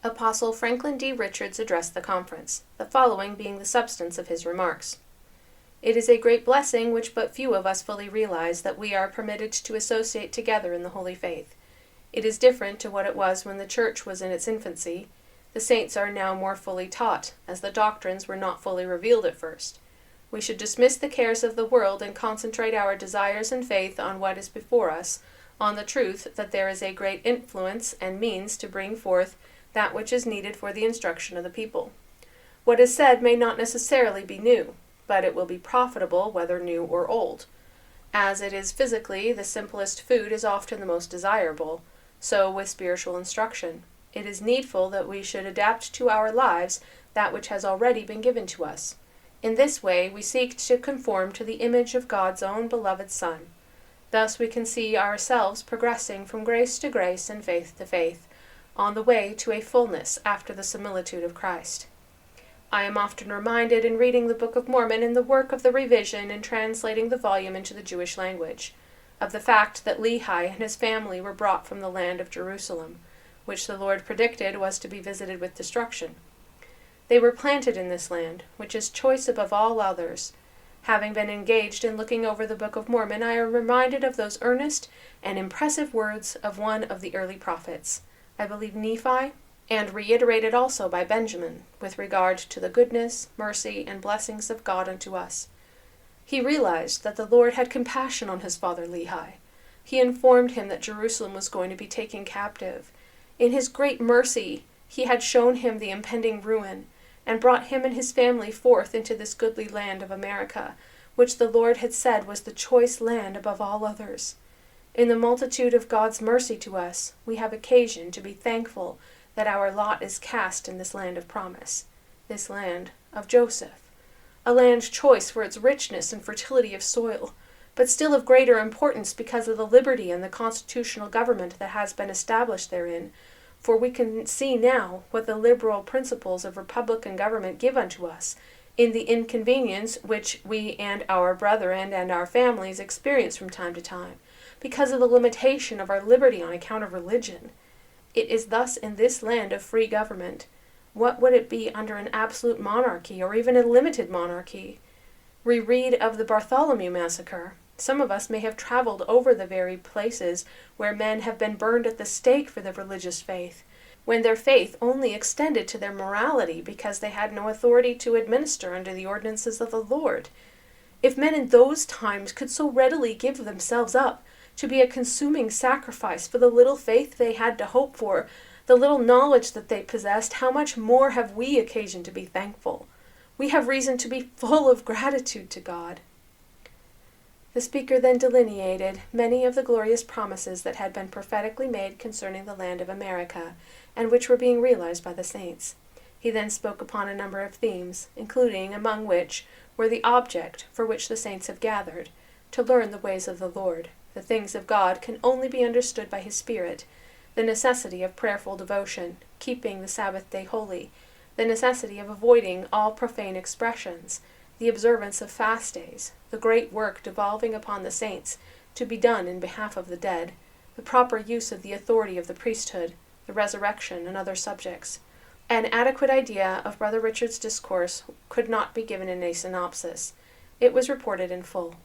Apostle Franklin D. Richards addressed the conference, the following being the substance of his remarks. It is a great blessing which but few of us fully realize that we are permitted to associate together in the holy faith. It is different to what it was when the Church was in its infancy. The saints are now more fully taught, as the doctrines were not fully revealed at first. We should dismiss the cares of the world and concentrate our desires and faith on what is before us, on the truth that there is a great influence and means to bring forth that which is needed for the instruction of the people. What is said may not necessarily be new, but it will be profitable whether new or old. As it is physically, the simplest food is often the most desirable, so with spiritual instruction. It is needful that we should adapt to our lives that which has already been given to us. In this way we seek to conform to the image of God's own beloved Son. Thus we can see ourselves progressing from grace to grace and faith to faith, on the way to a fullness after the similitude of Christ. I am often reminded in reading the Book of Mormon in the work of the revision and translating the volume into the Jewish language, of the fact that Lehi and his family were brought from the land of Jerusalem, which the Lord predicted was to be visited with destruction. They were planted in this land, which is choice above all others. Having been engaged in looking over the Book of Mormon, I am reminded of those earnest and impressive words of one of the early prophets, I believe Nephi, and reiterated also by Benjamin, with regard to the goodness, mercy, and blessings of God unto us. He realized that the Lord had compassion on his father Lehi. He informed him that Jerusalem was going to be taken captive. In his great mercy, he had shown him the impending ruin, and brought him and his family forth into this goodly land of America, which the Lord had said was the choice land above all others. In the multitude of God's mercy to us, we have occasion to be thankful that our lot is cast in this land of promise, this land of Joseph, a land choice for its richness and fertility of soil, but still of greater importance because of the liberty and the constitutional government that has been established therein, for we can see now what the liberal principles of republican government give unto us, in the inconvenience which we and our brethren and our families experience from time to time, because of the limitation of our liberty on account of religion. It is thus in this land of free government. What would it be under an absolute monarchy, or even a limited monarchy? We read of the Bartholomew massacre. Some of us may have traveled over the very places where men have been burned at the stake for their religious faith, when their faith only extended to their morality because they had no authority to administer under the ordinances of the Lord. If men in those times could so readily give themselves up to be a consuming sacrifice for the little faith they had to hope for, the little knowledge that they possessed, how much more have we occasion to be thankful? We have reason to be full of gratitude to God. The speaker then delineated many of the glorious promises that had been prophetically made concerning the land of America, and which were being realized by the saints. He then spoke upon a number of themes, including among which were the object for which the saints have gathered, to learn the ways of the Lord. The things of God can only be understood by his Spirit, the necessity of prayerful devotion, keeping the Sabbath day holy, the necessity of avoiding all profane expressions, the observance of fast days, the great work devolving upon the saints to be done in behalf of the dead, the proper use of the authority of the priesthood, the resurrection, and other subjects. An adequate idea of Brother Richard's discourse could not be given in a synopsis. It was reported in full.